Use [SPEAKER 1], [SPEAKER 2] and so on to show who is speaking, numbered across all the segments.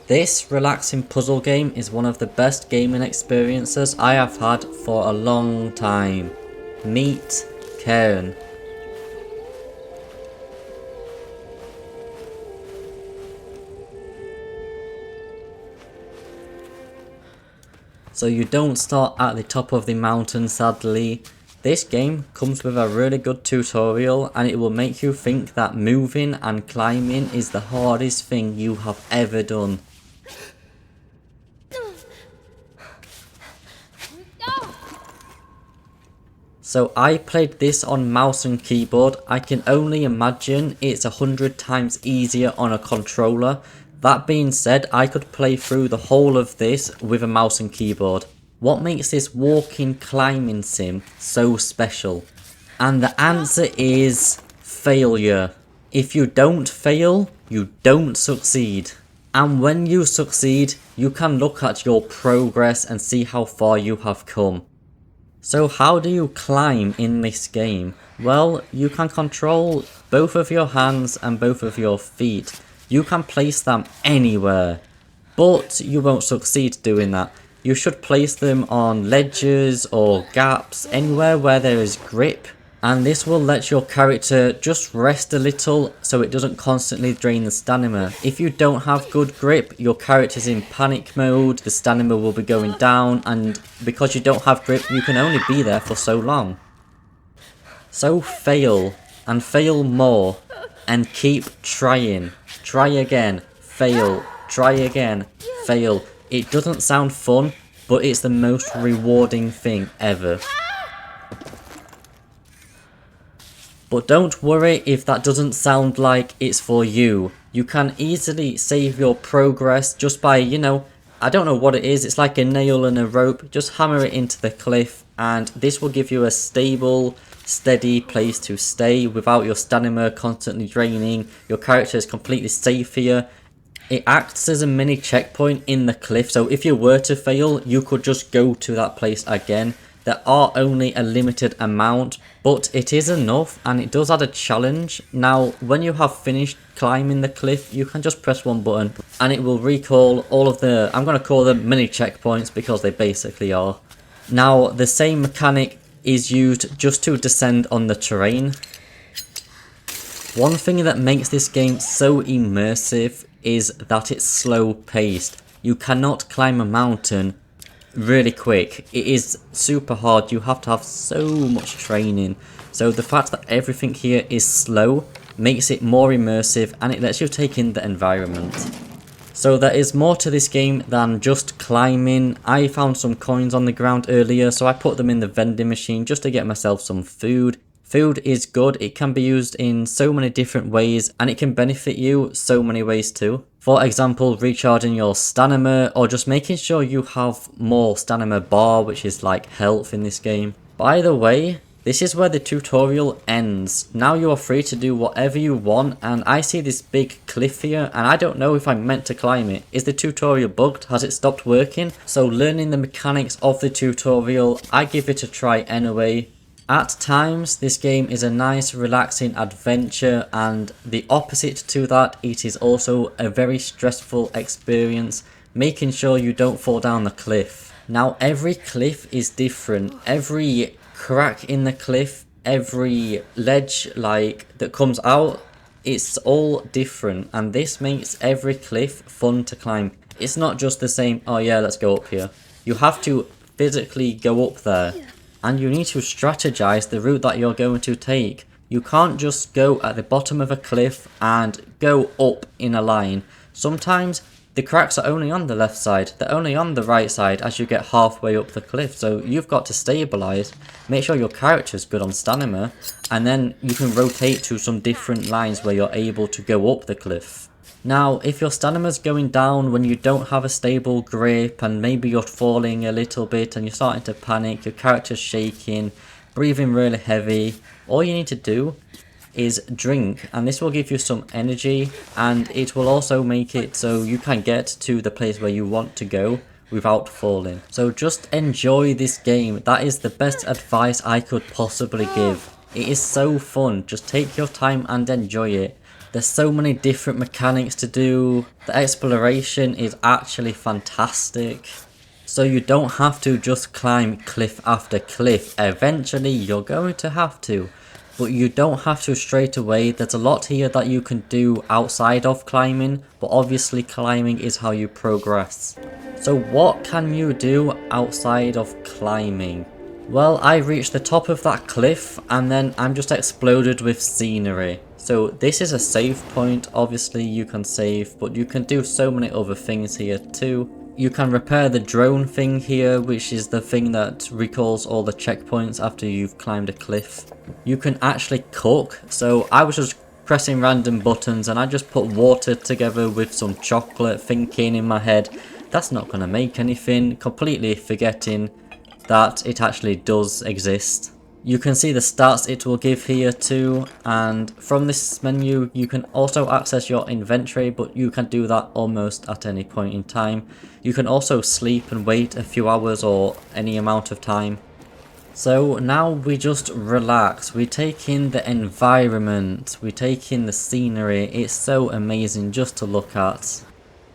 [SPEAKER 1] This relaxing puzzle game is one of the best gaming experiences I have had for a long time. Meet Cairn. So you don't start at the top of the mountain, sadly. This game comes with a really good tutorial and it will make you think that moving and climbing is the hardest thing you have ever done. So I played this on mouse and keyboard. I can only imagine it's 100 times easier on a controller. That being said, I could play through the whole of this with a mouse and keyboard. What makes this walking climbing sim so special? And the answer is failure. If you don't fail, you don't succeed. And when you succeed, you can look at your progress and see how far you have come. So how do you climb in this game? Well, you can control both of your hands and both of your feet. You can place them anywhere, but you won't succeed doing that. You should place them on ledges or gaps, anywhere where there is grip. And this will let your character just rest a little so it doesn't constantly drain the stamina. If you don't have good grip, your character's in panic mode, the stamina will be going down, and because you don't have grip, you can only be there for so long. So fail, and fail more, and keep trying. Try again, fail, try again, fail. It doesn't sound fun, but it's the most rewarding thing ever. But don't worry if that doesn't sound like it's for you. You can easily save your progress just by, I don't know what it is. It's like a nail and a rope. Just hammer it into the cliff and this will give you a stable, steady place to stay without your stamina constantly draining. Your character is completely safe here. It acts as a mini checkpoint in the cliff. So if you were to fail, you could just go to that place again. There are only a limited amount, but it is enough and it does add a challenge. Now, when you have finished climbing the cliff, you can just press one button and it will recall all of the, I'm going to call them mini checkpoints because they basically are. Now, the same mechanic is used just to descend on the terrain. One thing that makes this game so immersive is that it's slow paced. You cannot climb a mountain really quick. It is super hard. You have to have so much training. So the fact that everything here is slow makes it more immersive and it lets you take in the environment. So there is more to this game than just climbing. I found some coins on the ground earlier, so I put them in the vending machine just to get myself some food. Food is good. It can be used in so many different ways and it can benefit you so many ways too. For example, recharging your stamina or just making sure you have more stamina bar, which is like health in this game. By the way, this is where the tutorial ends. Now you are free to do whatever you want and I see this big cliff here and I don't know if I'm meant to climb it. Is the tutorial bugged? Has it stopped working? So learning the mechanics of the tutorial, I give it a try anyway. At times, this game is a nice relaxing adventure and the opposite to that, it is also a very stressful experience, making sure you don't fall down the cliff. Now every cliff is different, every crack in the cliff, every ledge that comes out, it's all different and this makes every cliff fun to climb. It's not just the same, oh yeah, let's go up here. You have to physically go up there. And you need to strategize the route that you're going to take. You can't just go at the bottom of a cliff and go up in a line. Sometimes the cracks are only on the left side, they're only on the right side as you get halfway up the cliff. So you've got to stabilize, make sure your character's good on stamina, and then you can rotate to some different lines where you're able to go up the cliff. Now, if your stamina's going down when you don't have a stable grip and maybe you're falling a little bit and you're starting to panic, your character's shaking, breathing really heavy, all you need to do is drink and this will give you some energy and it will also make it so you can get to the place where you want to go without falling. So just enjoy this game. That is the best advice I could possibly give. It is so fun. Just take your time and enjoy it. There's so many different mechanics to do. The exploration is actually fantastic. So you don't have to just climb cliff after cliff. Eventually you're going to have to. But you don't have to straight away. There's a lot here that you can do outside of climbing. But obviously climbing is how you progress. So what can you do outside of climbing? Well, I reached the top of that cliff and then I'm just exploded with scenery. So this is a save point. Obviously you can save, but you can do so many other things here too. You can repair the drone thing here, which is the thing that recalls all the checkpoints after you've climbed a cliff. You can actually cook. So I was just pressing random buttons and I just put water together with some chocolate, thinking in my head, that's not going to make anything, completely forgetting that it actually does exist. You can see the stats it will give here too, and from this menu you can also access your inventory, but you can do that almost at any point in time. You can also sleep and wait a few hours or any amount of time. So now we just relax, we take in the environment, we take in the scenery. It's so amazing just to look at.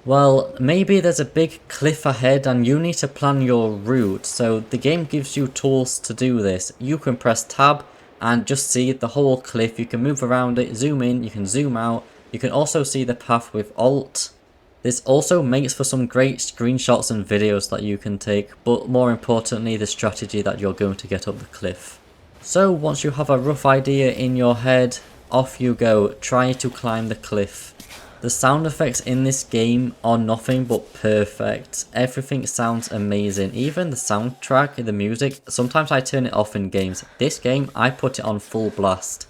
[SPEAKER 1] Well, maybe there's a big cliff ahead and you need to plan your route, so the game gives you tools to do this. You can press tab and just see the whole cliff. You can move around it, zoom in, you can zoom out. You can also see the path with alt. This also makes for some great screenshots and videos that you can take, but more importantly the strategy that you're going to get up the cliff. So once you have a rough idea in your head, off you go, try to climb the cliff. The sound effects in this game are nothing but perfect. Everything sounds amazing. Even the soundtrack, the music, sometimes I turn it off in games. This game, I put it on full blast.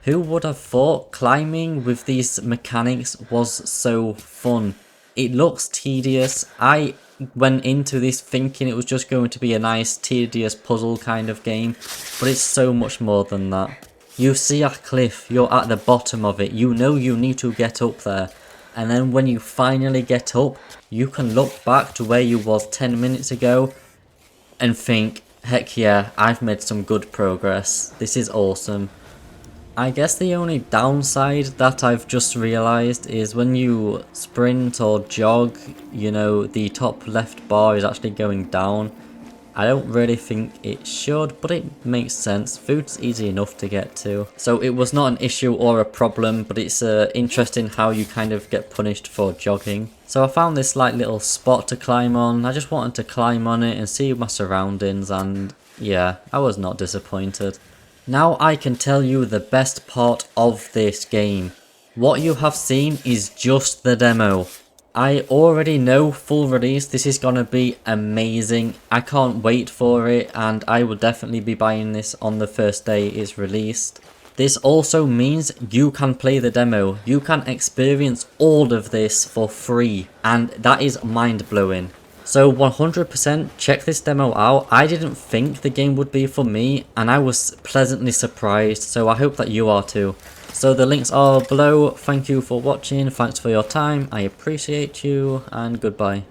[SPEAKER 1] Who would have thought climbing with these mechanics was so fun? It looks tedious. I went into this thinking it was just going to be a nice tedious puzzle kind of game, but it's so much more than that. You see a cliff, you're at the bottom of it, you know you need to get up there, and then when you finally get up, you can look back to where you was 10 minutes ago and think, heck yeah, I've made some good progress, this is awesome. I guess the only downside that I've just realised is when you sprint or jog, you know, the top left bar is actually going down. I don't really think it should, but it makes sense. Food's easy enough to get to. So it was not an issue or a problem, but it's interesting how you kind of get punished for jogging. So I found this like little spot to climb on. I just wanted to climb on it and see my surroundings, and yeah, I was not disappointed. Now I can tell you the best part of this game. What you have seen is just the demo. I already know full release, this is gonna be amazing. I can't wait for it, and I will definitely be buying this on the first day it's released. This also means you can play the demo. You can experience all of this for free, and that is mind-blowing. So 100% check this demo out. I didn't think the game would be for me, and I was pleasantly surprised, so I hope that you are too. So the links are below. Thank you for watching, thanks for your time, I appreciate you, and goodbye.